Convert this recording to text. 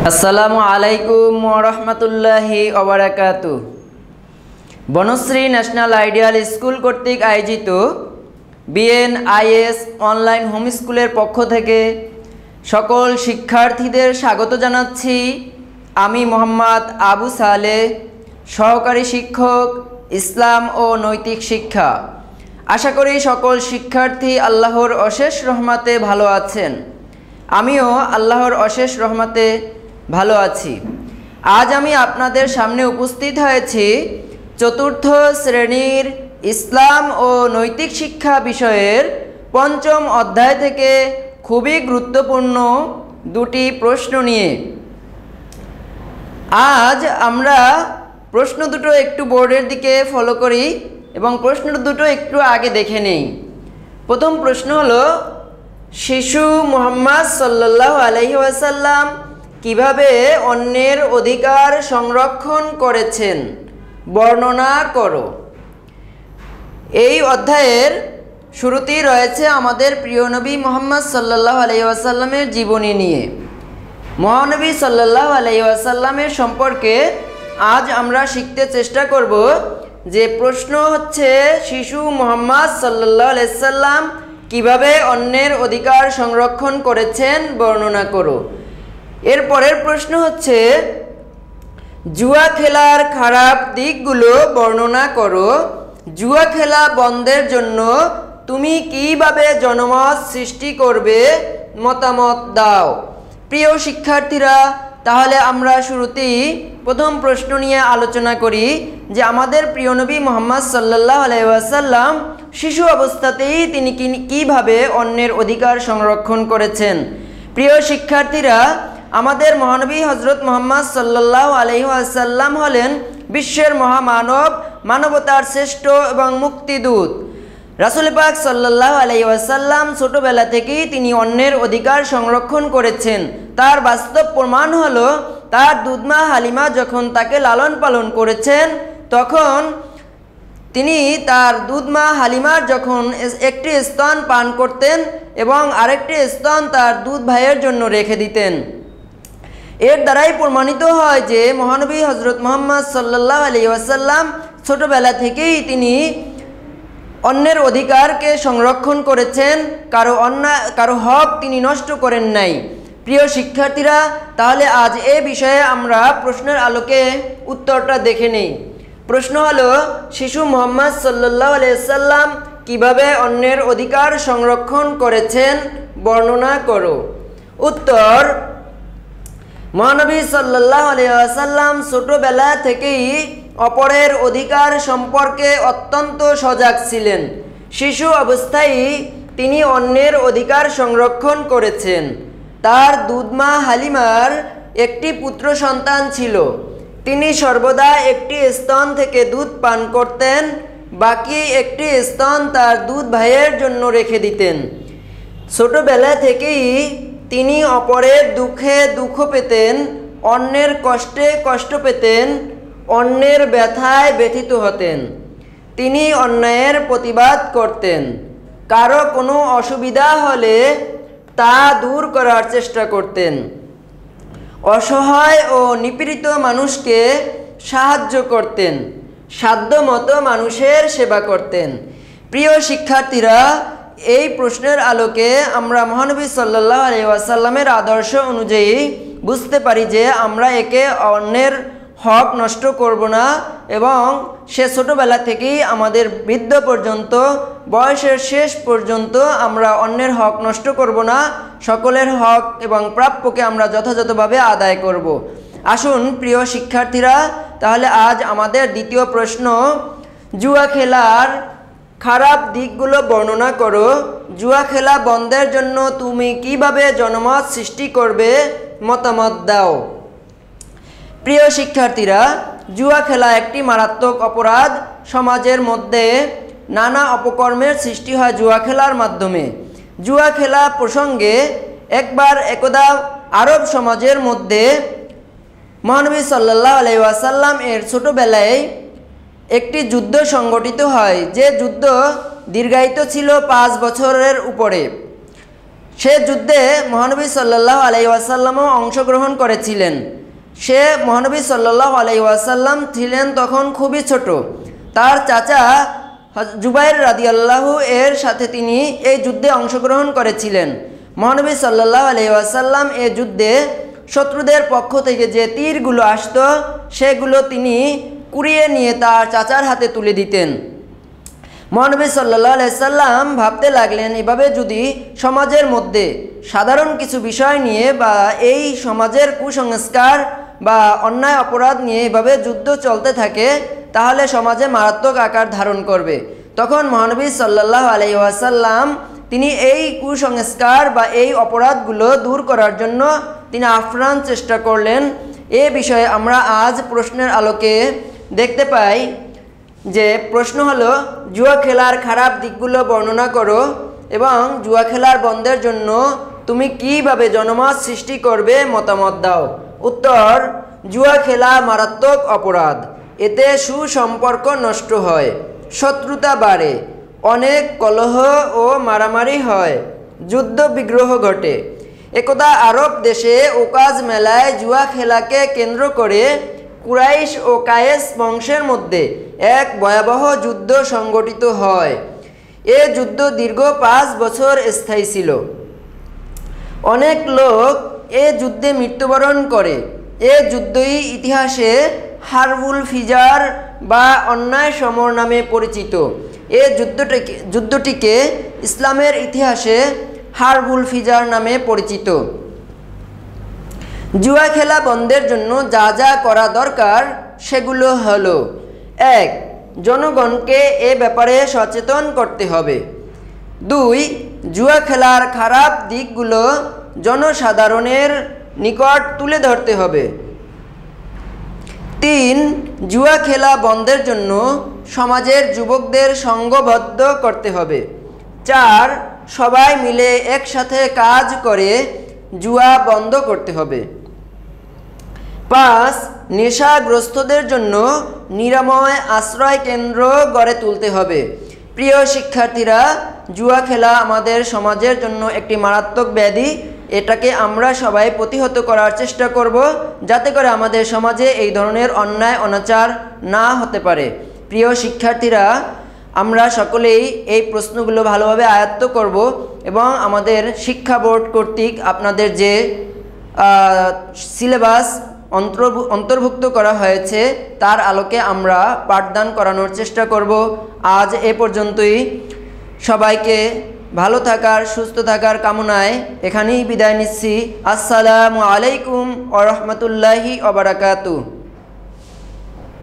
আসসালামু আলাইকুম ওয়া রাহমাতুল্লাহি ওয়া বারাকাতুহু। বনশ্রী ন্যাশনাল আইডিয়াল স্কুল কর্তৃক আয়োজিত বিএনআইএস অনলাইন হোম স্কুলের পক্ষ থেকে সকল শিক্ষার্থীদের স্বাগত জানাচ্ছি। আমি মোহাম্মদ আবু সালেহ, সহকারী শিক্ষক, ইসলাম ও নৈতিক শিক্ষা। আশা করি সকল শিক্ষার্থী আল্লাহর অশেষ রহমতে ভালো আছেন। আমিও আল্লাহর অশেষ রহমতে ভালো আছি। আজ আমি আপনাদের সামনে উপস্থিত হয়েছি চতুর্থ শ্রেণীর ইসলাম ও নৈতিক শিক্ষা বিষয়ের পঞ্চম অধ্যায় থেকে খুবই গুরুত্বপূর্ণ দুটি প্রশ্ন নিয়ে। আজ আমরা প্রশ্ন দুটো একটু বোর্ডের দিকে ফলো করি এবং প্রশ্ন দুটো একটু আগে দেখে নেই। প্রথম প্রশ্ন হলো, শিশু মুহাম্মদ সাল্লাল্লাহু আলাইহি ওয়াসাল্লাম কিভাবে অন্যের অধিকার সংরক্ষণ করেছেন, বর্ণনা করো। এই অধ্যায়ের শুরুতেই রয়েছে আমাদের প্রিয় নবী মুহাম্মদ সাল্লাল্লাহু আলাইহি ওয়াসাল্লামের জীবনী নিয়ে। মহানবী সাল্লাল্লাহু আলাইহি ওয়াসাল্লামের সম্পর্কে আজ আমরা শিখতে চেষ্টা করব। যে প্রশ্ন হচ্ছে, শিশু মুহাম্মদ সাল্লাল্লাহু আলাইহি ওয়াসাল্লাম কিভাবে অন্যের অধিকার সংরক্ষণ করেছেন, বর্ণনা করো। এর পরের প্রশ্ন হচ্ছে, জুয়া খেলার খারাপ দিকগুলো বর্ণনা করো। জুয়া খেলা বন্ধের জন্য তুমি কিভাবে জনমত সৃষ্টি করবে, মতামত দাও। প্রিয় শিক্ষার্থীরা, তাহলে আমরা শুরুতেই প্রথম প্রশ্ন নিয়ে আলোচনা করি যে আমাদের প্রিয় নবী মুহাম্মদ সাল্লাল্লাহু আলাইহি ওয়াসাল্লাম শিশু অবস্থাতেই তিনি কিভাবে অন্যের অধিকার সংরক্ষণ করেছেন। প্রিয় শিক্ষার্থীরা, আমাদের মহানবী হযরত মুহাম্মদ সাল্লাল্লাহু আলাইহি ওয়াসাল্লাম হলেন বিশ্বের মহামানব, মানবতার শ্রেষ্ঠ এবং মুক্তিদূত। রাসূল পাক সাল্লাল্লাহু আলাইহি ওয়াসাল্লাম ছোটবেলা থেকেই তিনি অন্যের অধিকার সংরক্ষণ করেছেন। তার বাস্তব প্রমাণ হলো, তার দুধমা হালিমা যখন তাকে লালন পালন করেছেন, তখন তিনি তার দুধমা হালিমার যখন একটি স্তন পান করতেন এবং আরেকটি স্তন তার দুধ ভাইয়ের জন্য রেখে দিতেন। এর দ্বারাই প্রমাণিত হয় যে মহানবী হযরত মুহাম্মদ সাল্লাল্লাহু আলাইহি ওয়াসাল্লাম ছোটবেলা থেকেই তিনি অন্যের অধিকারকে সংরক্ষণ করেছেন, কারো হক তিনি নষ্ট করেন নাই। প্রিয় শিক্ষার্থীরা, তাহলে আজ এ বিষয়ে আমরা প্রশ্নের আলোকে উত্তরটা দেখে নেই। প্রশ্ন হলো, শিশু মুহাম্মদ সাল্লাল্লাহু আলাইহি ওয়াসাল্লাম কিভাবে অন্যের অধিকার সংরক্ষণ করেছেন, বর্ণনা করো। উত্তর, মহানবী সাল্লাল্লাহু আলাইহি ওয়াসাল্লাম ছোটবেলা থেকেই অপরের অধিকার সম্পর্কে অত্যন্ত সজাগ ছিলেন। শিশু অবস্থায় তিনি অন্যের অধিকার সংরক্ষণ করেছেন। তার দুধমা হালিমার একটি পুত্র সন্তান ছিল। তিনি সর্বদা একটি স্তন থেকে দুধ পান করতেন, বাকি একটি স্তন তার দুধ ভাইয়ের জন্য রেখে দিতেন। ছোটবেলা থেকেই তিনি অপরের দুঃখে দুঃখ পেতেন, অন্যের কষ্টে কষ্ট পেতেন, অন্যের ব্যথায় ব্যথিত হতেন। তিনি অন্যায়ের প্রতিবাদ করতেন। কারো কোনো অসুবিধা হলে তা দূর করার চেষ্টা করতেন। অসহায় ও নিপীড়িত মানুষকে সাহায্য করতেন। সাধ্যমতো মানুষের সেবা করতেন। প্রিয় শিক্ষার্থীরা, এই প্রশ্নের আলোকে আমরা মহানবী সাল্লাল্লাহু আলাইহি ওয়াসাল্লামের আদর্শ অনুযায়ী বুঝতে পারি যে আমরা একে অন্যের হক নষ্ট করব না এবং সে ছোটোবেলা থেকেই আমাদের বৃদ্ধ পর্যন্ত, বয়সের শেষ পর্যন্ত আমরা অন্যের হক নষ্ট করব না। সকলের হক এবং প্রাপ্যকে আমরা যথাযথভাবে আদায় করব। আসুন প্রিয় শিক্ষার্থীরা, তাহলে আজ আমাদের দ্বিতীয় প্রশ্ন, জুয়া খেলার খারাপ দিকগুলো বর্ণনা করো। জুয়া খেলা বন্ধের জন্য তুমি কিভাবে জনমত সৃষ্টি করবে, মতামত দাও। প্রিয় শিক্ষার্থীরা, জুয়া খেলা একটি মারাত্মক অপরাধ। সমাজের মধ্যে নানা অপকর্মের সৃষ্টি হয় জুয়া খেলার মাধ্যমে। জুয়া খেলা প্রসঙ্গে একদা আরব সমাজের মধ্যে মহানবী সাল্লাল্লাহু আলাইহি ওয়াসাল্লাম এর ছোটবেলায় একটি যুদ্ধ সংগঠিত হয়, যে যুদ্ধ দীর্ঘায়িত ছিল 5 বছরের উপরে। সে যুদ্ধে মহানবী সাল্লাল্লাহু আলাইহি ওয়াসাল্লামও অংশগ্রহণ করেছিলেন। সে মহানবী সাল্লাল্লাহু আলাইহি ওয়াসাল্লাম ছিলেন তখন খুবই ছোট। তার চাচা জুবাইর রাদিয়াল্লাহু এর সাথে তিনি এই যুদ্ধে অংশগ্রহণ করেছিলেন। মহানবী সাল্লাল্লাহু আলাইহি ওয়াসাল্লাম এই যুদ্ধে শত্রুদের পক্ষ থেকে যে তীরগুলো আসতো সেগুলো তিনি কুড়িয়ে নিয়ে তার চাচার হাতে তুলে দিতেন। মহানবী সাল্লাল্লাহু আলাইহি সাল্লাম ভাবতে লাগলেন, এভাবে যদি সমাজের মধ্যে সাধারণ কিছু বিষয় নিয়ে বা এই সমাজের কুসংস্কার বা অন্যায় অপরাধ নিয়ে এভাবে যুদ্ধ চলতে থাকে তাহলে সমাজে মারাত্মক আকার ধারণ করবে। তখন মহানবী সাল্লাল্লাহু আলাইহি ওয়াসাল্লাম তিনি এই কুসংস্কার বা এই অপরাধগুলো দূর করার জন্য তিনি আপ্রাণ চেষ্টা করলেন। এ বিষয়ে আমরা আজ প্রশ্নের আলোকে দেখতে পাই যে প্রশ্ন হলো, জুয়া খেলার খারাপ দিকগুলো বর্ণনা করো এবং জুয়া খেলার বন্ধের জন্য তুমি কিভাবে জনমত সৃষ্টি করবে মতামত দাও। উত্তর, জুয়া খেলা মারাত্মক অপরাধ। এতে সুসম্পর্ক নষ্ট হয়, শত্রুতা বাড়ে, অনেক কলহ ও মারামারি হয়, যুদ্ধ বিগ্রহ ঘটে। একদা আরব দেশে ওকাজ মেলায় জুয়া খেলাকে কেন্দ্র করে কুরাইশ ও কায়েস বংশের মধ্যে এক ভয়াবহ যুদ্ধ সংগঠিত হয়। এ যুদ্ধ দীর্ঘ 5 বছর স্থায়ী ছিল। অনেক লোক এ যুদ্ধে মৃত্যুবরণ করে। এ যুদ্ধই ইতিহাসে হারবুল ফিজার বা অন্যায় সমর নামে পরিচিত। এ যুদ্ধটিকে ইসলামের ইতিহাসে হারবুল ফিজার নামে পরিচিত। জুয়া খেলা বন্ধের জন্য যা যা করা দরকার সেগুলো হলো: 1. জনগণকে এ ব্যাপারে সচেতন করতে হবে। 2. জুয়া খেলার খারাপ দিকগুলো জনসাধারণের নিকট তুলে ধরতে হবে। 3. জুয়া খেলা বন্ধের জন্য সমাজের যুবকদের সংঘবদ্ধ করতে হবে। 4. সবাই মিলে একসাথে কাজ করে জুয়া বন্ধ করতে হবে। 5. নেশাগ্রস্তদের জন্য নিরাময় আশ্রয় কেন্দ্র গড়ে তুলতে হবে। প্রিয় শিক্ষার্থীরা, জুয়া খেলা আমাদের সমাজের জন্য একটি মারাত্মক ব্যাধি। এটাকে আমরা সবাই প্রতিহত করার চেষ্টা করব যাতে করে আমাদের সমাজে এই ধরনের অন্যায় অনাচার না হতে পারে। প্রিয় শিক্ষার্থীরা, আমরা সকলেই এই প্রশ্নগুলো ভালোভাবে আয়ত্ত করব এবং আমাদের শিক্ষা বোর্ড কর্তৃক আপনাদের যে সিলেবাস অন্তর্ভুক্ত করা হয়েছে তার আলোকে আমরা পাঠদান করানোর চেষ্টা করব। আজ এ পর্যন্তই। সবাইকে ভালো থাকার, সুস্থ থাকার কামনায় এখানেই বিদায় নিচ্ছি। আসসালামু আলাইকুম ওয়া রাহমাতুল্লাহি ওয়া বারাকাতুহু।